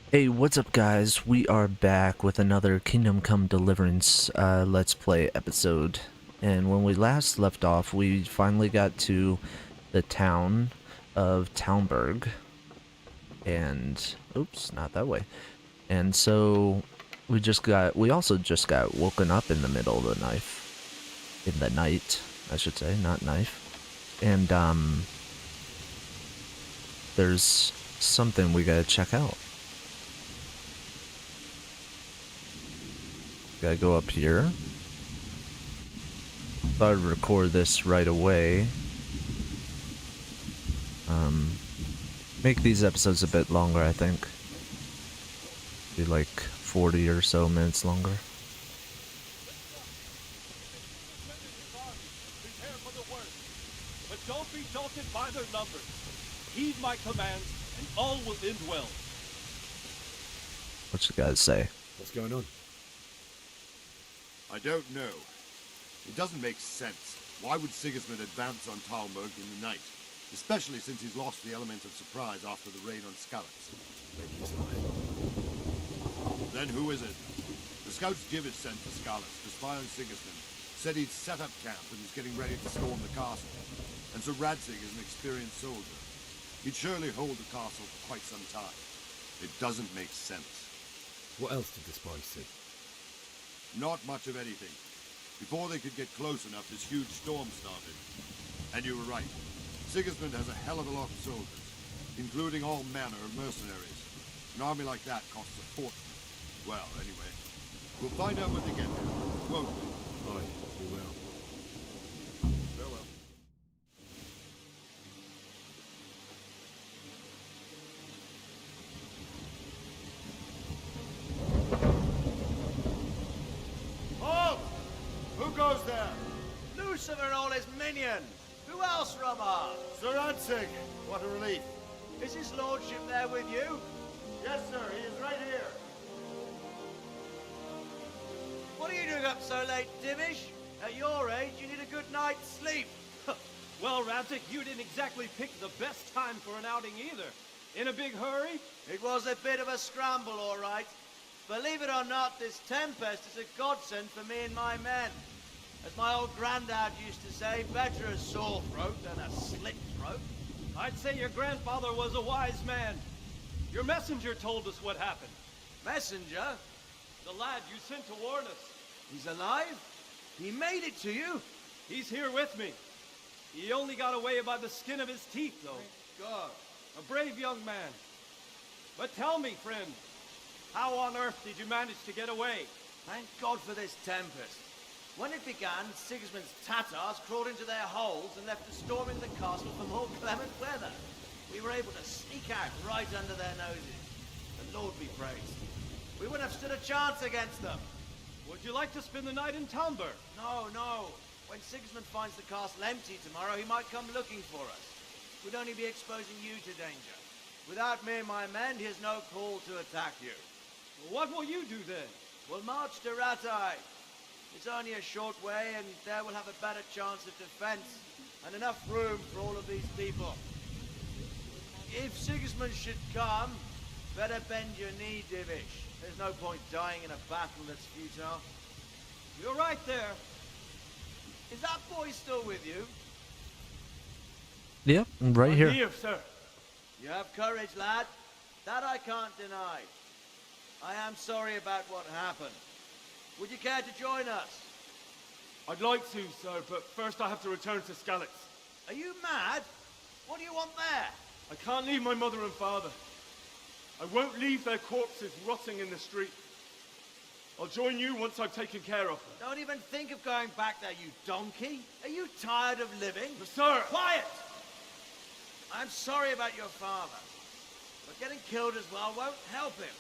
Hey, what's up, guys? We are back with another Kingdom Come Deliverance Let's Play episode. And when we last left off, we finally got to the town of Talmberg. And, oops, not that way. And so, we also just got woken up in the middle of the in the night, I should say, not knife. And, there's something we gotta check out. Gotta go up here. Thought I'd record this right away. Make these episodes a bit longer, I think. Be like 40 or so minutes longer. Prepare for the worst, but don't be daunted by their numbers. Heed my commands, and all will end well. What you guys say? What's going on? I don't know. It doesn't make sense. Why would Sigismund advance on Talmberg in the night? Especially since he's lost the element of surprise after the raid on Skalitz. Maybe he's lying. Then who is it? The scouts Gibbet sent to Skalitz to spy on Sigismund said he'd set up camp and was getting ready to storm the castle. And so Radzig is an experienced soldier. He'd surely hold the castle for quite some time. It doesn't make sense. What else did the spies see? Not much of anything. Before they could get close enough, this huge storm started. And you were right. Sigismund has a hell of a lot of soldiers, including all manner of mercenaries. An army like that costs a fortune. Well, anyway, we'll find out when they get there, won't we? Aye, we will. Farewell. Halt! Who goes there? Lucifer and all his minions! Who else, Robert? Sir Radzig! What a relief. Is his lordship there with you? Yes, sir, he is right here. What are you doing up so late, Dimish? At your age, you need a good night's sleep. Well, Raptic, you didn't exactly pick the best time for an outing either. In a big hurry? It was a bit of a scramble, all right. Believe it or not, this tempest is a godsend for me and my men. As my old granddad used to say, better a sore throat than a slit throat. I'd say your grandfather was a wise man. Your messenger told us what happened. Messenger? The lad you sent to warn us. He's alive? He made it to you? He's here with me. He only got away by the skin of his teeth, though. Thank God. A brave young man. But tell me, friend, how on earth did you manage to get away? Thank God for this tempest. When it began, Sigismund's Tatars crawled into their holes and left us storming the castle for more clement weather. We were able to sneak out right under their noses. The Lord be praised. We wouldn't have stood a chance against them. Would you like to spend the night in Talmberg? No, no. When Sigismund finds the castle empty tomorrow, he might come looking for us. We'd only be exposing you to danger. Without me and my men, he has no call to attack you. What will you do then? We'll march to Ratai. It's only a short way, and there we'll have a better chance of defense, and enough room for all of these people. If Sigismund should come, better bend your knee, Divish. There's no point dying in a battle that's futile. You're right there. Is that boy still with you? Yep, right here. Here, sir. You have courage, lad. That I can't deny. I am sorry about what happened. Would you care to join us? I'd like to, sir, but first I have to return to Skalitz. Are you mad? What do you want there? I can't leave my mother and father. I won't leave their corpses rotting in the street. I'll join you once I've taken care of them. Don't even think of going back there, you donkey. Are you tired of living? But sir! Quiet! I'm sorry about your father, but getting killed as well won't help him.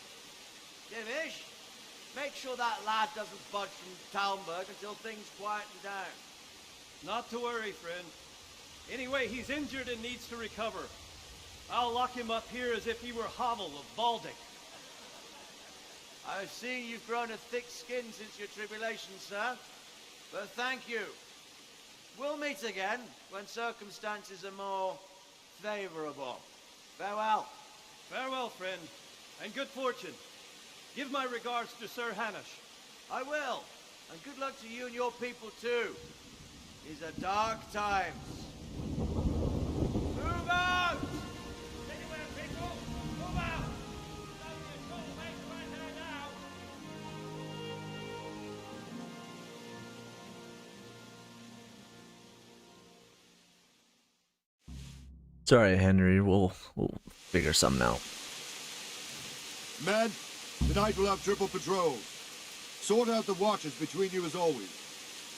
Divish, make sure that lad doesn't budge from Talmberg until things quieten down. Not to worry, friend. Anyway, he's injured and needs to recover. I'll lock him up here as if he were Havel of Baldic. I've seen you've grown a thick skin since your tribulation, sir. But thank you. We'll meet again when circumstances are more favorable. Farewell. Farewell, friend. And good fortune. Give my regards to Sir Hanush. I will. And good luck to you and your people too. These are dark times. Move out! Anywhere, people! Move out! It's only a short way to right there now. Sorry, Henry. We'll figure something out. Men, tonight we'll have triple patrols. Sort out the watches between you as always.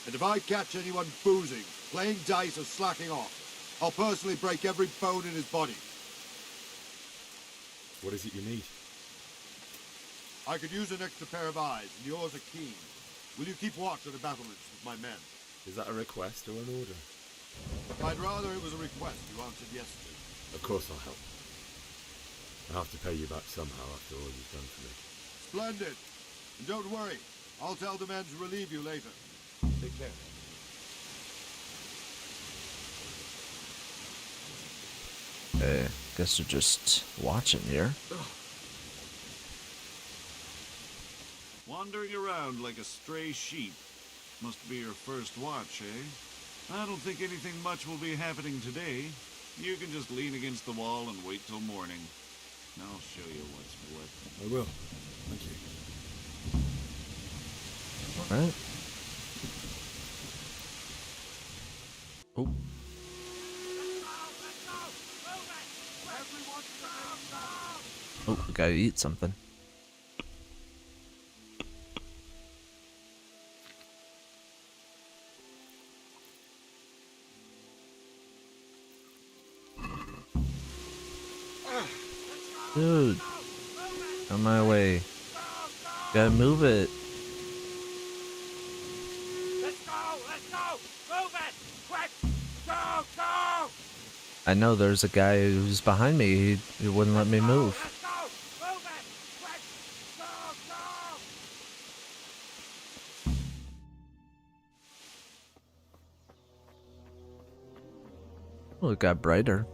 And if I catch anyone boozing, playing dice or slacking off, I'll personally break every bone in his body. What is it you need? I could use an extra pair of eyes, and yours are keen. Will you keep watch at the battlements with my men? Is that a request or an order? I'd rather it was a request you answered yes to. Of course I'll help. I'll have to pay you back somehow after all you've done for me. Splendid. And don't worry, I'll tell the men to relieve you later. Take care. Guess we're just watching here. Wandering around like a stray sheep. Must be your first watch, eh? I don't think anything much will be happening today. You can just lean against the wall and wait till morning. I'll show you what's what. I will. Thank you. Alright. Oh. Oh, we gotta eat something. Dude, on my way. Gotta move it. Let's go! Move it! Quick! Go! I know there's a guy who's behind me. He wouldn't let me move. Let's go! Move it! Quick! Go! Oh, it got brighter.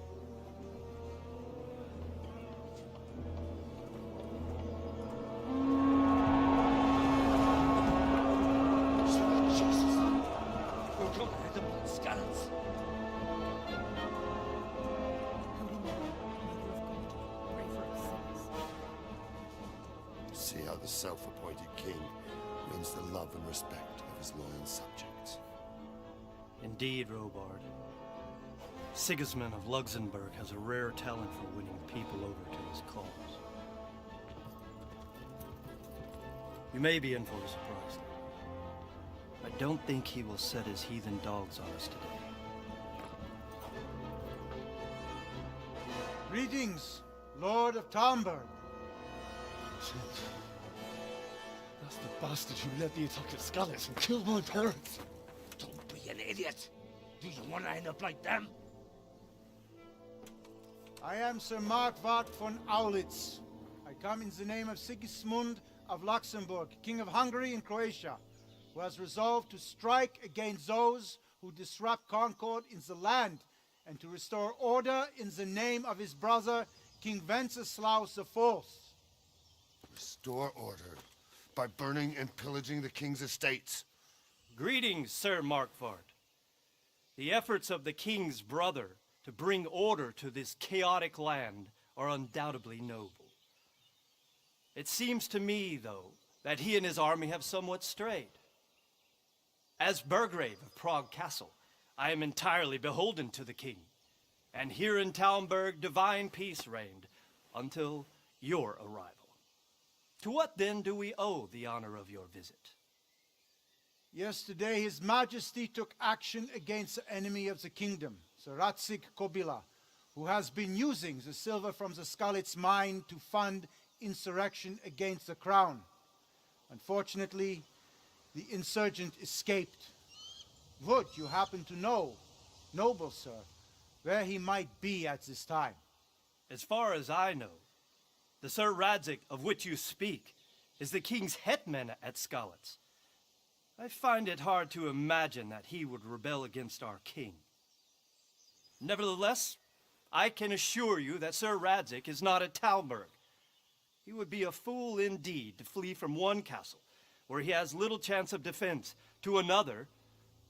See how the self-appointed king wins the love and respect of his loyal subjects. Indeed, Robard. Sigismund of Luxembourg has a rare talent for winning people over to his cause. You may be in for a surprise. I don't think he will set his heathen dogs on us today. Greetings, Lord of Talmberg. That's the bastard who led the attack at Scarlet and killed my parents. Don't be an idiot. Do you want to end up like them? I am Sir Markwart von Aulitz. I come in the name of Sigismund of Luxembourg, King of Hungary and Croatia, who has resolved to strike against those who disrupt concord in the land and to restore order in the name of his brother, King Wenceslaus IV. Restore order by burning and pillaging the king's estates. Greetings, Sir Markwart. The efforts of the king's brother to bring order to this chaotic land are undoubtedly noble. It seems to me, though, that he and his army have somewhat strayed. As Burgrave of Prague Castle, I am entirely beholden to the king, and here in Talmberg divine peace reigned until your arrival. To what then do we owe the honor of your visit? Yesterday, His Majesty took action against the enemy of the kingdom, Sir Radzig Kobyla, who has been using the silver from the Skalitz mine to fund insurrection against the crown. Unfortunately, the insurgent escaped. Would you happen to know, noble sir, where he might be at this time? As far as I know, the Sir Radzig of which you speak is the king's hetman at Skalitz. I find it hard to imagine that he would rebel against our king. Nevertheless, I can assure you that Sir Radzig is not at Talmberg. He would be a fool indeed to flee from one castle, where he has little chance of defense, to another,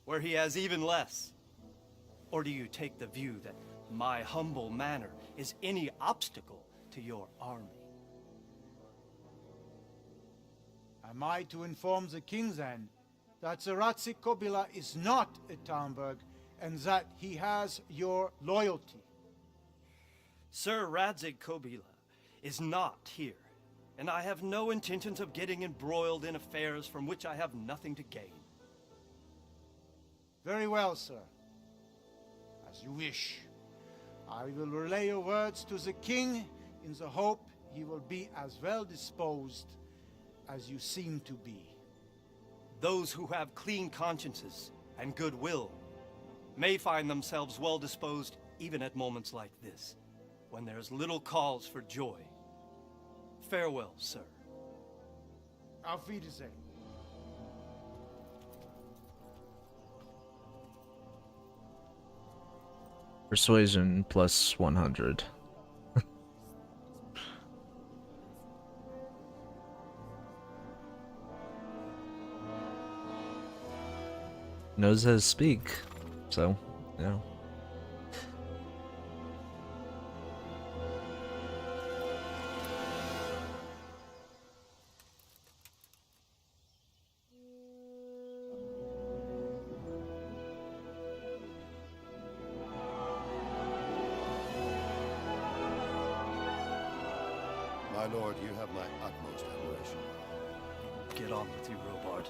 where he has even less. Or do you take the view that my humble manor is any obstacle to your army? Am I to inform the king then that the Ratzik Kobila is not at Talmberg and that he has your loyalty? Sir Radzig Kobila is not here, and I have no intentions of getting embroiled in affairs from which I have nothing to gain. Very well, sir. As you wish. I will relay your words to the king in the hope he will be as well disposed as you seem to be. Those who have clean consciences and goodwill may find themselves well disposed even at moments like this, when there's little cause for joy. Farewell, sir. Auf Wiedersehen. Persuasion plus 100. Knows how to speak, so, yeah. My lord, you have my utmost admiration. Get on with you, Robard.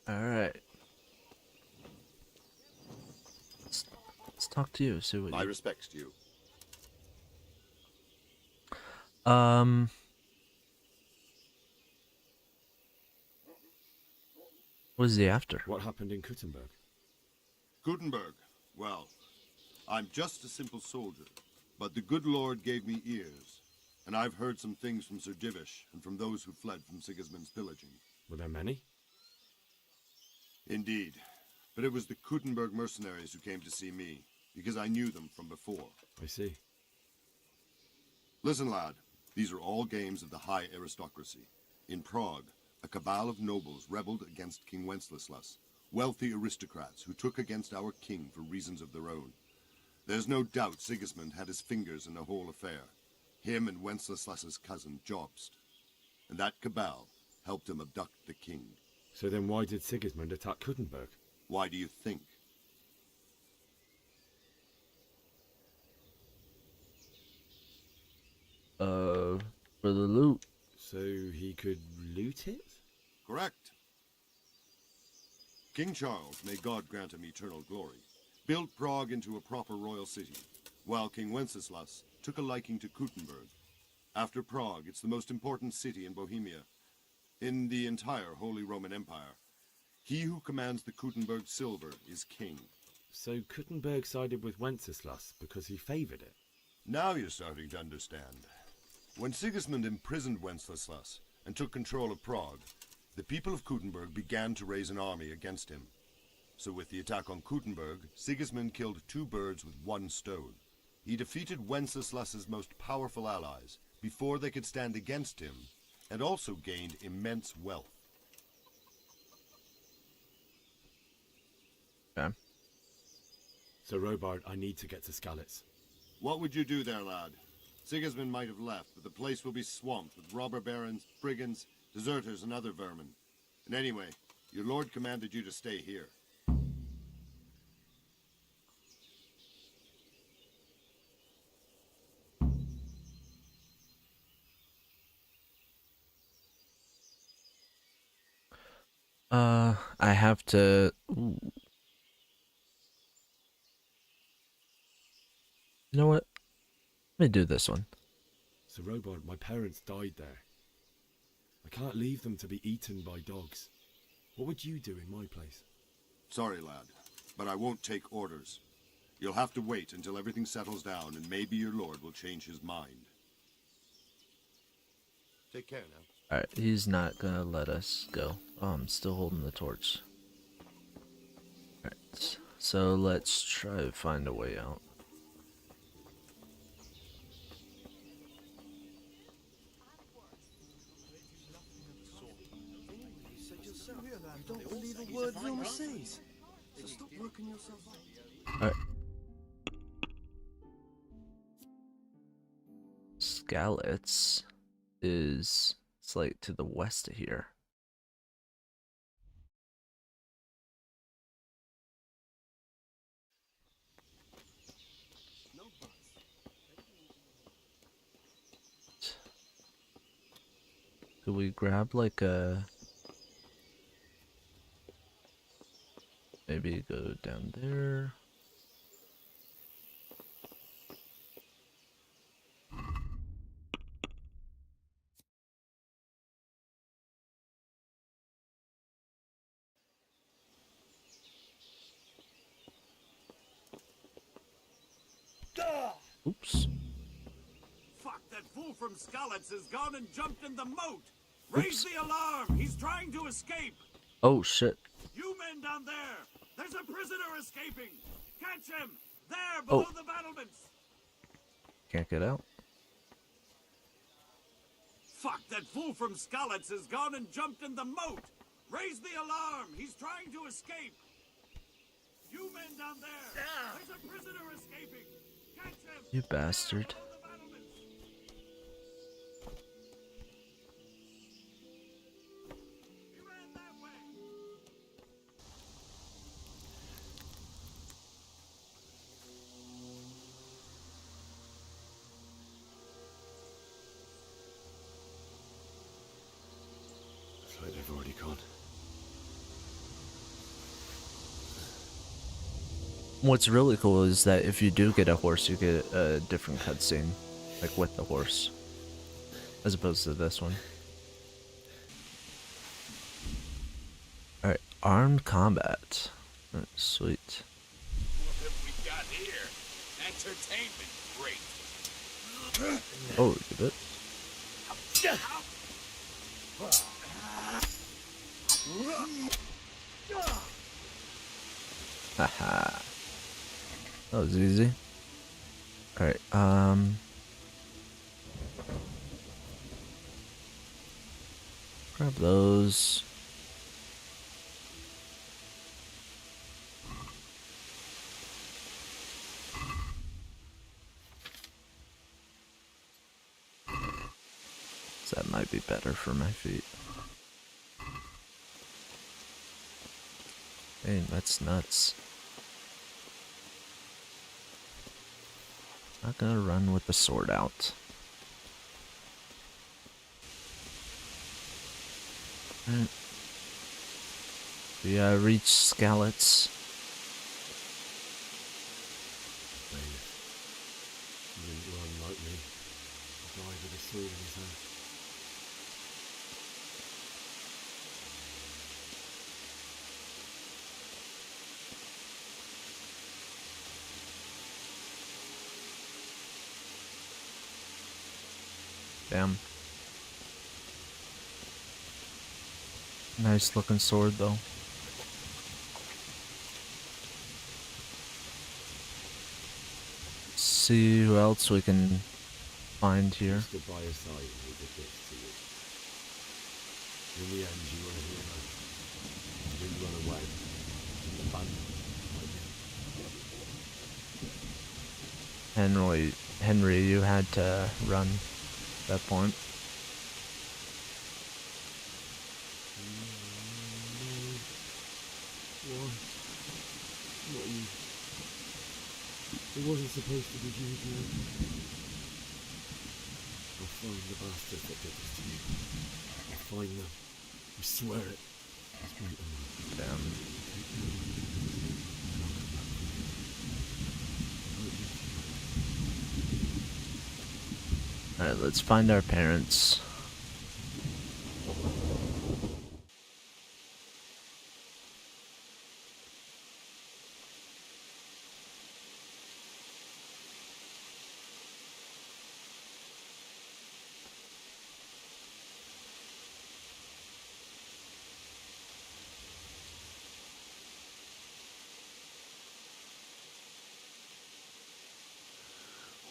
Alright. Let's talk to you, see what My you... respects to you. What is he after? What happened in Kuttenberg? Gutenberg. Well, I'm just a simple soldier, but the good Lord gave me ears, and I've heard some things from Sir Divish and from those who fled from Sigismund's pillaging. Were there many? Indeed, but it was the Kuttenberg mercenaries who came to see me, because I knew them from before. I see. Listen, lad, these are all games of the high aristocracy. In Prague, a cabal of nobles rebelled against King Wenceslas, wealthy aristocrats who took against our king for reasons of their own. There's no doubt Sigismund had his fingers in the whole affair. Him and Wenceslas's cousin, Jobst. And that cabal helped him abduct the king. So then why did Sigismund attack Kuttenberg? Why do you think? For the loot. So he could loot it? Correct. King Charles, may God grant him eternal glory, built Prague into a proper royal city, while King Wenceslas took a liking to Kuttenberg. After Prague, it's the most important city in Bohemia, in the entire Holy Roman Empire. He who commands the Kuttenberg silver is king. So Kuttenberg sided with Wenceslas because he favored it? Now you're starting to understand. When Sigismund imprisoned Wenceslas and took control of Prague, the people of Kuttenberg began to raise an army against him. So with the attack on Kuttenberg, Sigismund killed two birds with one stone. He defeated Wenceslas's most powerful allies before they could stand against him, and also gained immense wealth. Okay. So Robard, I need to get to Skalitz. What would you do there, lad? Sigismund might have left, but the place will be swamped with robber barons, brigands, deserters, and other vermin. And anyway, your lord commanded you to stay here. I have to... Ooh. You know what? Let me do this one. So Robard, my parents died there. I can't leave them to be eaten by dogs. What would you do in my place? Sorry, lad, but I won't take orders. You'll have to wait until everything settles down, and maybe your lord will change his mind. Take care now. Alright, he's not gonna let us go. Oh, I'm still holding the torch. Alright, so let's try to find a way out. Don't believe a word Wilma says. So stop working yourself up. Alright. Skalitz is, it's like to the west of here. Could we grab like a, maybe go down there? Oops. Fuck, that fool from Skalitz has gone and jumped in the moat! Raise the alarm! He's trying to escape! Oh shit. You men down there! There's a prisoner escaping! Catch him! There, below the battlements! Can't get out. Fuck, that fool from Skalitz has gone and jumped in the moat! Raise the alarm! He's trying to escape! You men down there! There's a prisoner escaping! Catch him! You bastard. He ran that way! It's like they've already gone. What's really cool is that if you do get a horse, you get a different cutscene, like with the horse, as opposed to this one. Alright, armed combat. Sweet. What have we got here? Entertainment, great. Oh, look at it. Haha. That was easy. Alright, grab those. That might be better for my feet. Dang, that's nuts. Not gonna run with the sword out. Alright. We reached Skalitz. He didn't run like me. He died with a sword in his hand. Damn. Nice looking sword though. See who else we can find here. Stood by his side and he did this to you. In the end, you were a hero. You didn't run away. You abandoned like me. Henry, you had to run at that point. Why? Not you. It wasn't supposed to be you, Joe. I'll find the bastards that did this to you. I'll find them. I swear it. Straight away. Damn. Alright, let's find our parents.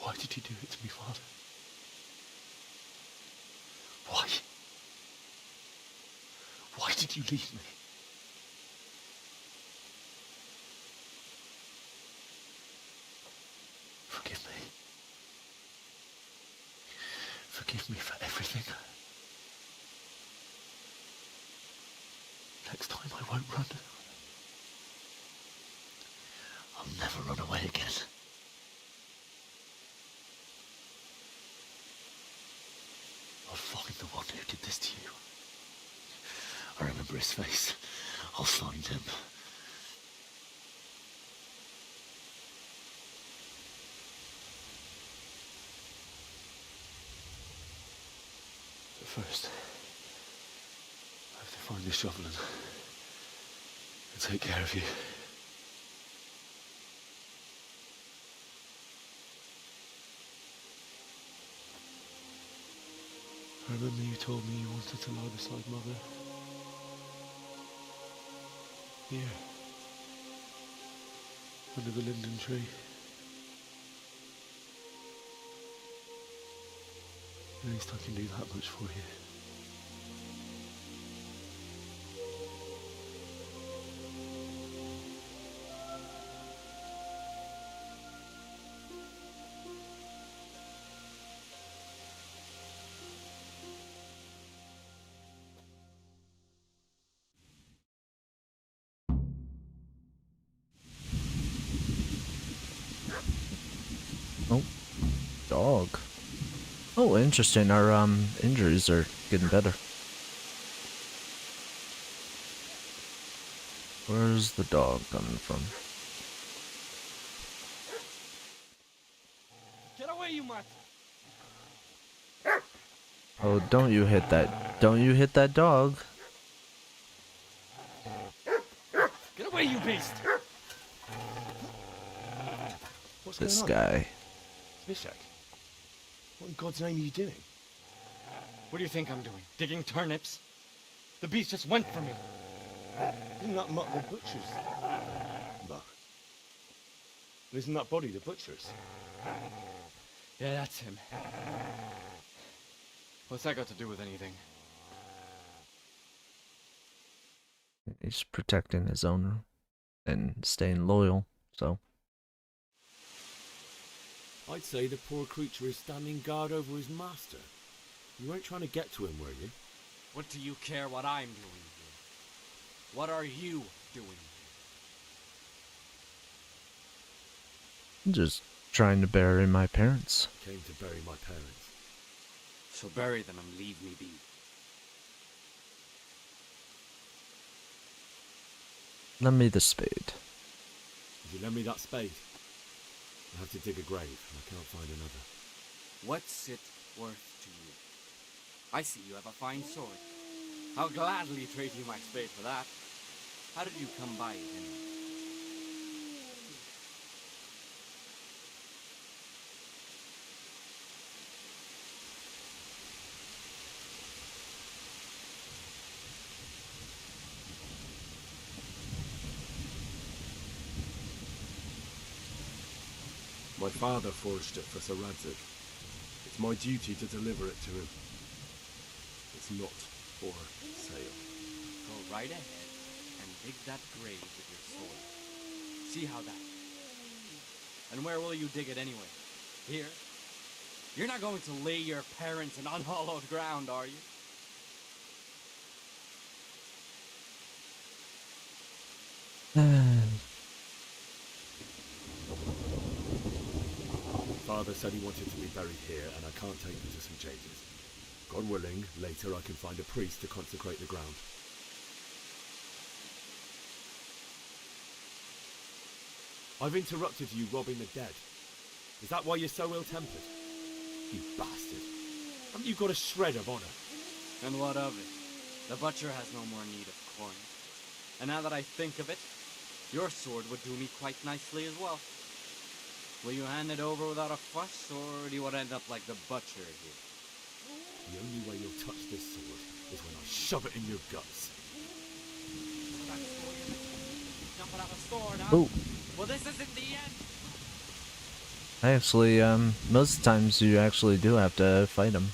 Why did you do it to me, Father? Why? Why did you leave me? Forgive me. Forgive me for everything. Next time I won't run. I'll never run away again. I'll find the one who did this to you. I remember his face. I'll find him. But first, I have to find the shovel and take care of you. I remember you told me you wanted to lie beside Mother. Here. Under the linden tree. At least I can do that much for you. Oh, dog. Oh, interesting. Our injuries are getting better. Where's the dog coming from? Get away, you mutt! Oh, don't you hit that. Don't you hit that dog. Get away, you beast! What's This going on? guy. Mishak, what in God's name are you doing? What do you think I'm doing? Digging turnips? The beast just went for me. Isn't that mutt the butcher's? But isn't that body the butcher's? Yeah, that's him. What's that got to do with anything? He's protecting his owner and staying loyal, so. I'd say the poor creature is standing guard over his master. You weren't trying to get to him, were you? What do you care what I'm doing here? What are you doing here? I'm just trying to bury my parents. Came to bury my parents. So bury them and leave me be. Lend me the spade. If you lend me that spade, I have to dig a grave, and I can't find another. What's it worth to you? I see you have a fine sword. I'll gladly trade you my spade for that. How did you come by it anyway? My father forged it for Sir Radzig. It's my duty to deliver it to him. It's not for sale. Go right ahead and dig that grave with your sword. See how that goes. And where will you dig it anyway? Here? You're not going to lay your parents in unhallowed ground, are you? Father said he wanted to be buried here, and I can't take him to St. James's. God willing, later I can find a priest to consecrate the ground. I've interrupted you robbing the dead. Is that why you're so ill-tempered? You bastard. Haven't you got a shred of honor? And what of it? The butcher has no more need of corn. And now that I think of it, your sword would do me quite nicely as well. Will you hand it over without a fuss, or do you want to end up like the butcher here? The only way you'll touch this sword is when I shove it in your guts. Jump out of a sword, huh? Oh. Well, this isn't the end. Actually, most of the times you actually do have to fight them.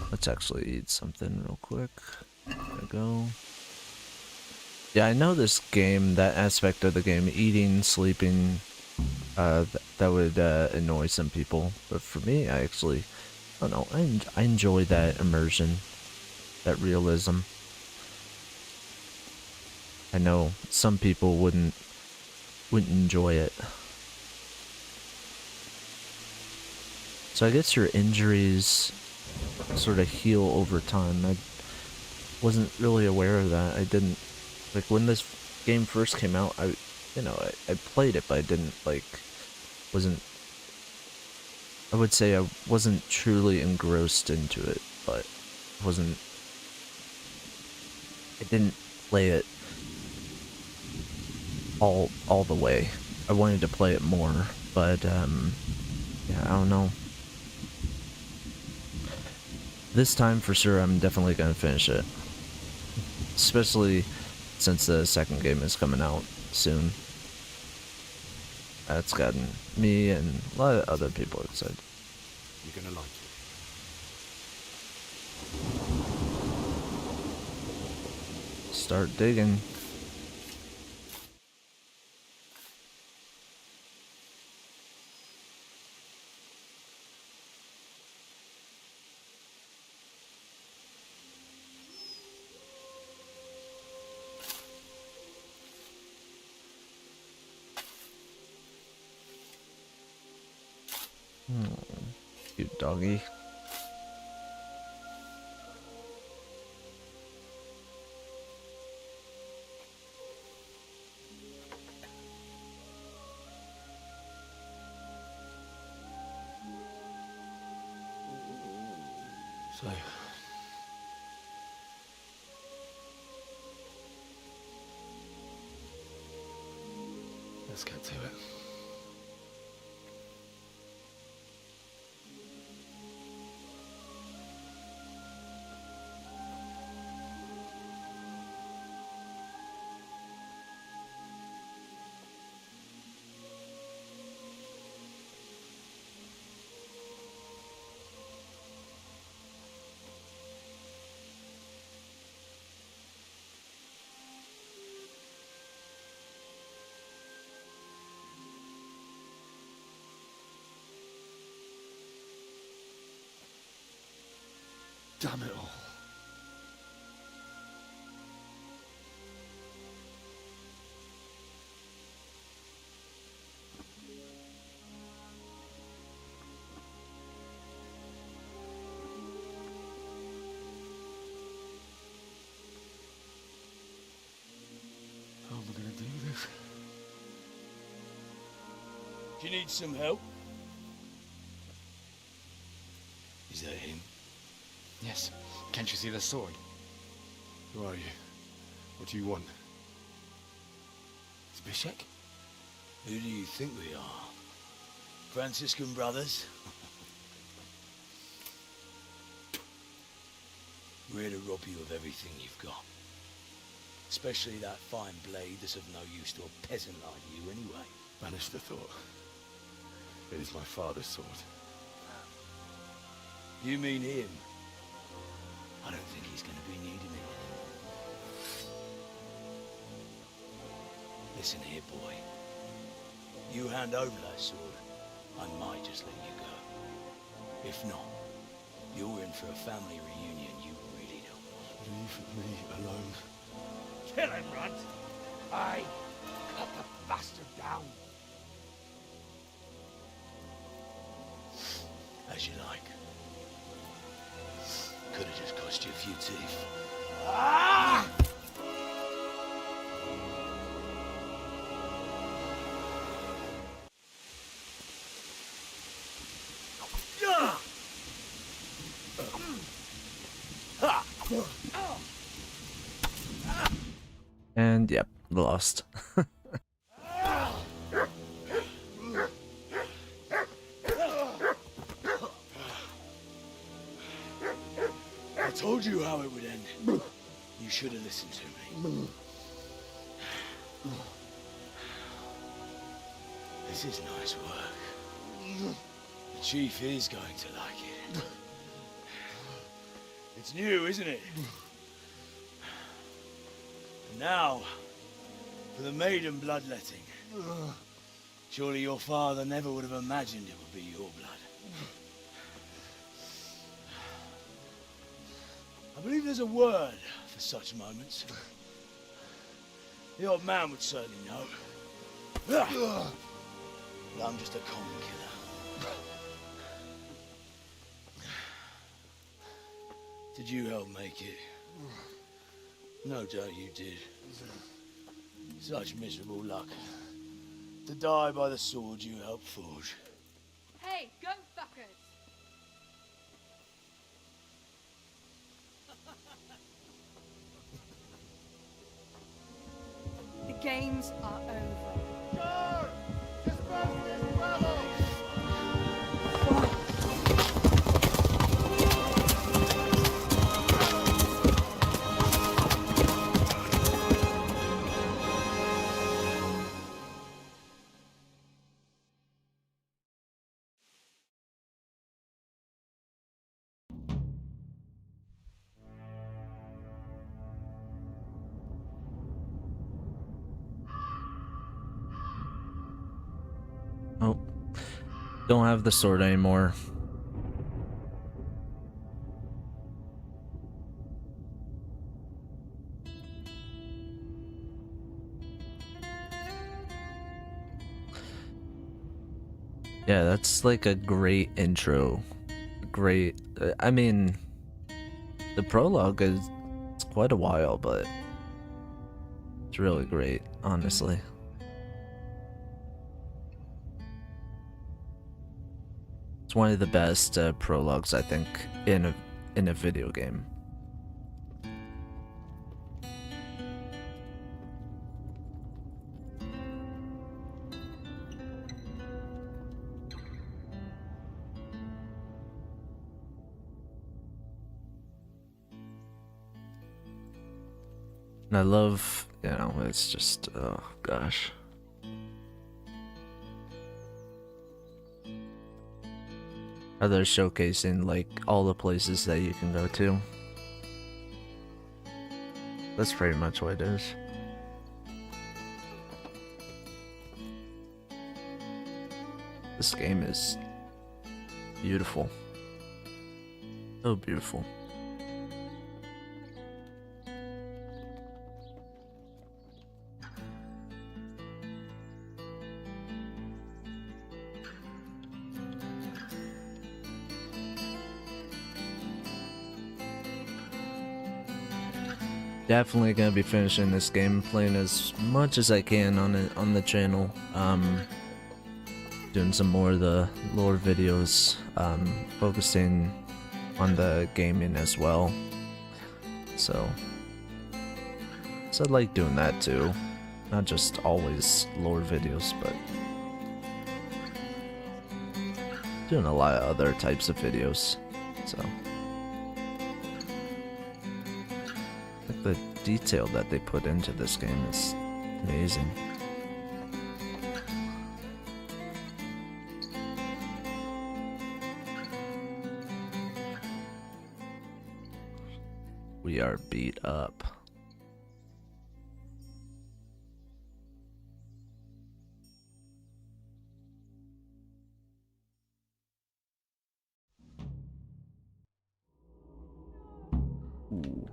Let's actually eat something real quick. There we go. Yeah, I know this game, that aspect of the game, eating, sleeping, that would annoy some people. But for me, I actually, I don't know, I enjoy that immersion, that realism. I know some people wouldn't enjoy it. So I guess your injuries sort of heal over time. I wasn't really aware of that. I didn't, like, when this game first came out, I played it, but I didn't, like, I would say I wasn't truly engrossed into it, but I didn't play it all the way. I wanted to play it more, but, yeah, I don't know. This time, for sure, I'm definitely gonna finish it. Especially since the second game is coming out soon. That's gotten me and a lot of other people excited. You're gonna like it. Start digging. Cute doggy. So, let's get to it. Damn it all. How am I gonna do this? Do you need some help? Is that him? Yes. Can't you see the sword? Who are you? What do you want? Zbyszek? Who do you think we are? Franciscan brothers? We're here to rob you of everything you've got. Especially that fine blade that's of no use to a peasant like you anyway. Banish the thought. It is my father's sword. You mean him? I don't think he's going to be needing it. Listen here, boy. You hand over that sword, I might just let you go. If not, you're in for a family reunion you really don't want. Leave me alone. Kill him, Runt! Aye, cut the bastard down. As you like. Could have just cost you a few teeth. Ah! And yep, lost. I told you how it would end. You should have listened to me. This is nice work. The chief is going to like it. It's new, isn't it? And now, for the maiden bloodletting. Surely your father never would have imagined it would be your blood. I believe there's a word for such moments. The old man would certainly know. But I'm just a common killer. Did you help make it? No doubt you did. Such miserable luck. To die by the sword you helped forge. Hey, go fuckers! The games are over. Charge! Disperse this rabble! Oh, don't have the sword anymore. Yeah, that's like a great intro. Great. I mean, the prologue is it's quite a while, but it's really great, honestly. It's one of the best prologues, I think, in a video game. And I love, you know, it's just, oh gosh. How they're showcasing, like, all the places that you can go to. That's pretty much what it is. This game is beautiful. So beautiful. Definitely gonna be finishing this game, playing as much as I can on the channel. Doing some more of the lore videos, focusing on the gaming as well. So I like doing that too, not just always lore videos, but doing a lot of other types of videos. So. The detail that they put into this game is amazing. We are beat up. Ooh.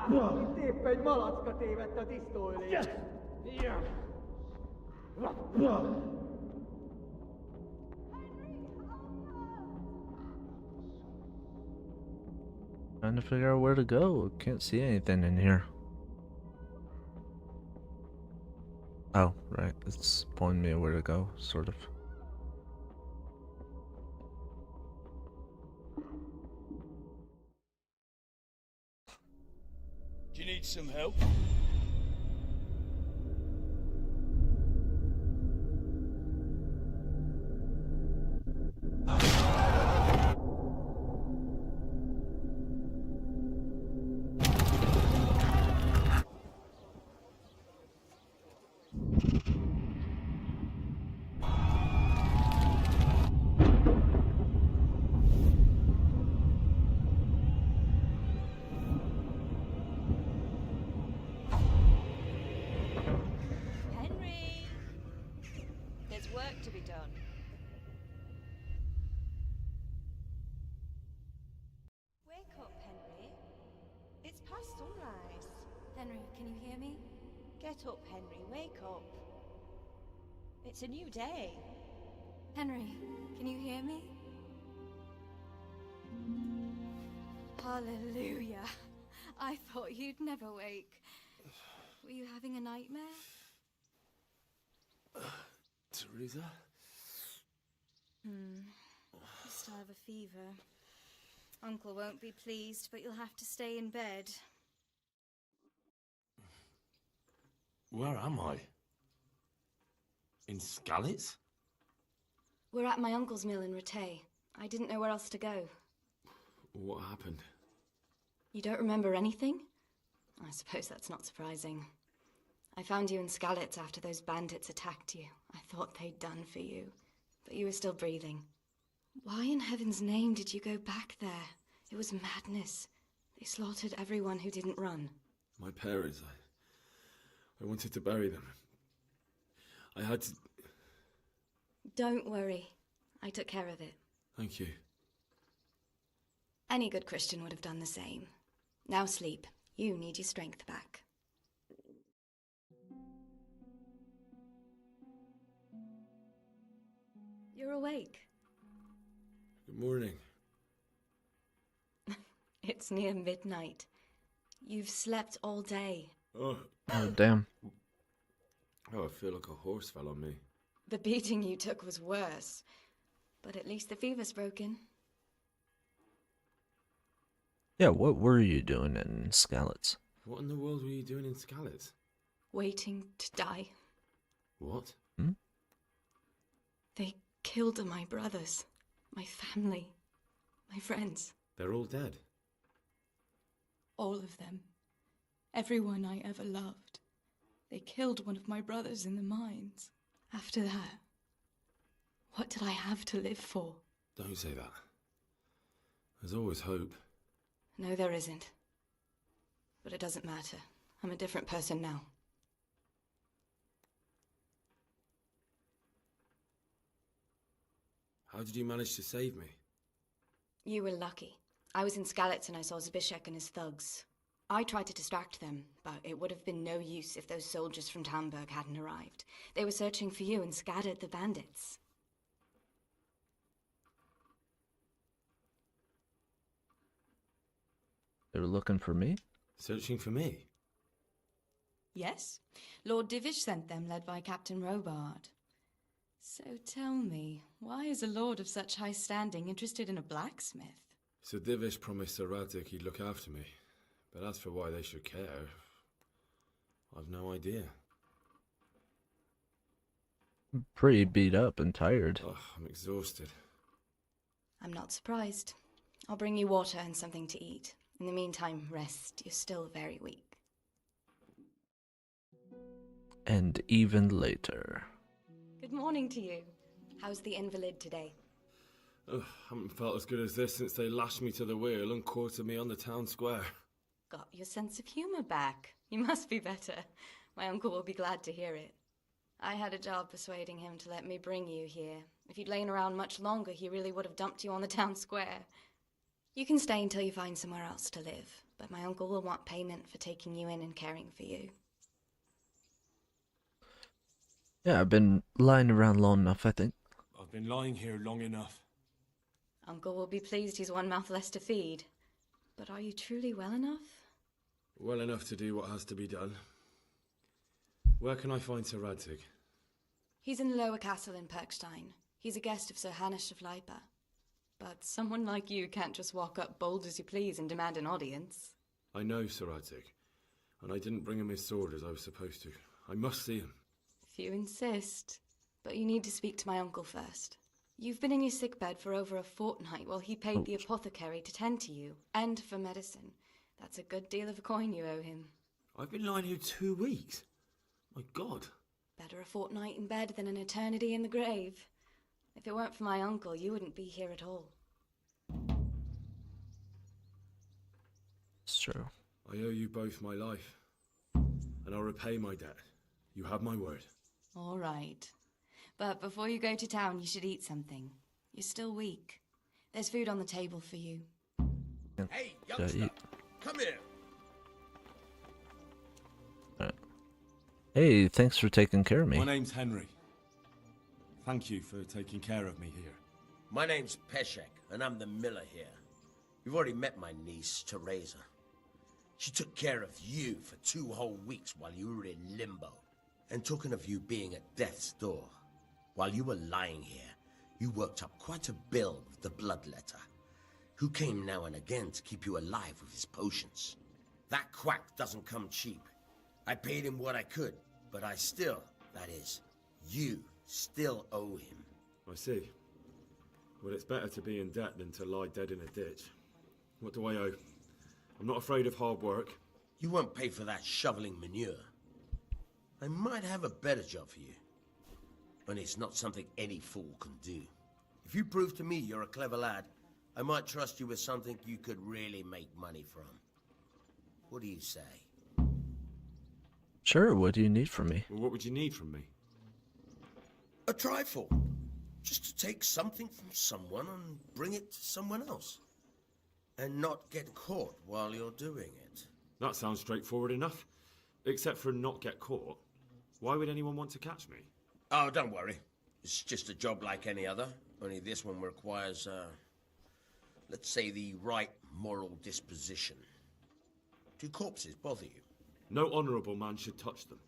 Itt épp egy malacka tévedt a tisztó elé. Trying to figure out where to go. Can't see anything in here. Oh, right. It's pointing me where to go, sort of. Do you need some help? work to be done. Wake up, Henry. It's past sunrise. Henry, can you hear me? Get up, Henry. Wake up. It's a new day. Henry, can you hear me? Hallelujah. I thought you'd never wake. Were you having a nightmare? Teresa? You still have a fever. Uncle won't be pleased, but you'll have to stay in bed. Where am I? In Skalitz? We're at my uncle's mill in Rattay. I didn't know where else to go. What happened? You don't remember anything? I suppose that's not surprising. I found you in Skalitz after those bandits attacked you. I thought they'd done for you, but you were still breathing. Why in heaven's name did you go back there? It was madness. They slaughtered everyone who didn't run. My parents, I wanted to bury them. I had to... Don't worry. I took care of it. Thank you. Any good Christian would have done the same. Now sleep. You need your strength back. You're awake. Good morning. It's near midnight. You've slept all day. Oh, damn. I feel like a horse fell on me. The beating you took was worse. But at least the fever's broken. Yeah, what were you doing in Skalitz? What in the world were you doing in Skalitz? Waiting to die. What? They killed my brothers, my family, my friends. They're all dead. All of them. Everyone I ever loved. They killed one of my brothers in the mines. After that, what did I have to live for? Don't say that. There's always hope. No, there isn't. But it doesn't matter. I'm a different person now. How did you manage to save me? You were lucky. I was in Skalitz and I saw Zbyszek and his thugs. I tried to distract them, but it would have been no use if those soldiers from Tamburg hadn't arrived. They were searching for you and scattered the bandits. They were looking for me? Searching for me? Yes. Lord Divish sent them, led by Captain Robard. So tell me, why is a lord of such high standing interested in a blacksmith? Sir Divish promised Sir Radic he'd look after me. But as for why they should care, I've no idea. I'm pretty beat up and tired. Oh, I'm exhausted. I'm not surprised. I'll bring you water and something to eat. In the meantime, rest. You're still very weak. And even later. Good morning to you. How's the invalid today? Oh, haven't felt as good as this since they lashed me to the wheel and quartered me on the town square. Got your sense of humor back. You must be better. My uncle will be glad to hear it. I had a job persuading him to let me bring you here. If you'd lain around much longer, he really would have dumped you on the town square. You can stay until you find somewhere else to live, but my uncle will want payment for taking you in and caring for you. Yeah, I've been lying around long enough, I think. I've been lying here long enough. Uncle will be pleased he's one mouth less to feed. But are you truly well enough? Well enough to do what has to be done. Where can I find Sir Radzig? He's in the lower castle in Perkstein. He's a guest of Sir Hanush of Leipa. But someone like you can't just walk up bold as you please and demand an audience. I know Sir Radzig, and I didn't bring him his sword as I was supposed to. I must see him. If you insist. But you need to speak to my uncle first. You've been in your sickbed for over a fortnight while he paid the apothecary to tend to you, and for medicine. That's a good deal of coin you owe him. I've been lying here 2 weeks. My God. Better a fortnight in bed than an eternity in the grave. If it weren't for my uncle, you wouldn't be here at all. It's true. I owe you both my life, and I'll repay my debt. You have my word. All right. But before you go to town, you should eat something. You're still weak. There's food on the table for you. Hey, youngster, come here. Hey, thanks for taking care of me. My name's Henry. Thank you for taking care of me here. My name's Peshek, and I'm the miller here. You've already met my niece, Teresa. She took care of you for 2 whole weeks while you were in limbo. And talking of you being at death's door, while you were lying here, you worked up quite a bill with the bloodletter, who came now and again to keep you alive with his potions. That quack doesn't come cheap. I paid him what I could, but I still, that is, you still owe him. I see. Well, it's better to be in debt than to lie dead in a ditch. What do I owe? I'm not afraid of hard work. You won't pay for that shoveling manure. I might have a better job for you. But it's not something any fool can do. If you prove to me you're a clever lad, I might trust you with something you could really make money from. What do you say? Sure, what do you need from me? Well, what would you need from me? A trifle. Just to take something from someone and bring it to someone else. And not get caught while you're doing it. That sounds straightforward enough. Except for not get caught. Why would anyone want to catch me? Oh, don't worry. It's just a job like any other. Only this one requires, let's say, the right moral disposition. Do corpses bother you? No honourable man should touch them.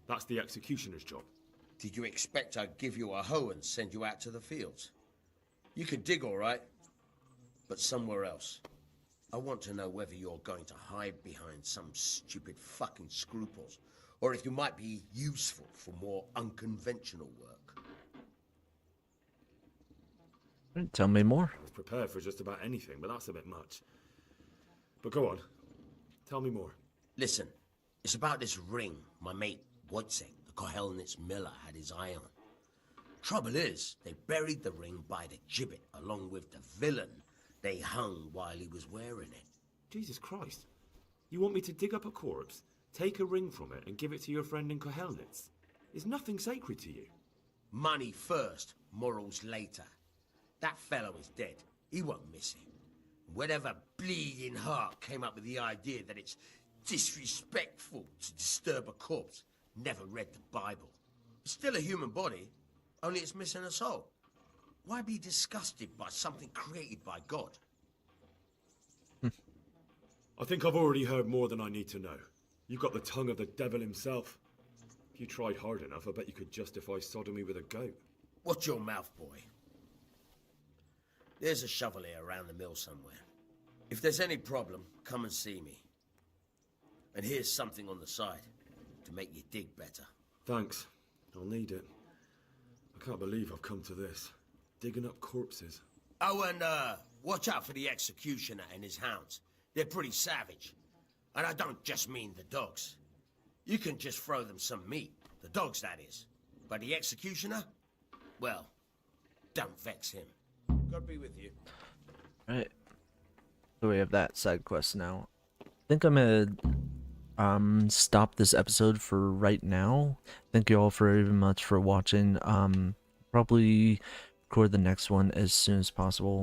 That's the executioner's job. Did you expect I'd give you a hoe and send you out to the fields? You can dig all right, but somewhere else. I want to know whether you're going to hide behind some stupid fucking scruples, or if you might be useful for more unconventional work. Tell me more. I was prepared for just about anything, but that's a bit much. But go on. Tell me more. Listen, it's about this ring my mate Wojciech, the Kohelnitz miller, had his eye on. Trouble is, they buried the ring by the gibbet along with the villain they hung while he was wearing it. Jesus Christ. You want me to dig up a corpse, take a ring from it, and give it to your friend in Kohelnitz? Is nothing sacred to you? Money first, morals later. That fellow is dead. He won't miss it. Whatever bleeding heart came up with the idea that it's disrespectful to disturb a corpse never read the Bible. It's still a human body, only it's missing a soul. Why be disgusted by something created by God? I think I've already heard more than I need to know. You've got the tongue of the devil himself. If you tried hard enough, I bet you could justify sodomy with a goat. Watch your mouth, boy. There's a shovel here around the mill somewhere. If there's any problem, come and see me. And here's something on the side to make you dig better. Thanks. I'll need it. I can't believe I've come to this. Digging up corpses. Oh, and watch out for the executioner and his hounds. They're pretty savage. And I don't just mean the dogs. You can just throw them some meat. The dogs, that is. But the executioner? Well, don't vex him. God be with you. Right. So we have that side quest now. I think I'm gonna stop this episode for right now. Thank you all very much for watching. Probably record the next one as soon as possible.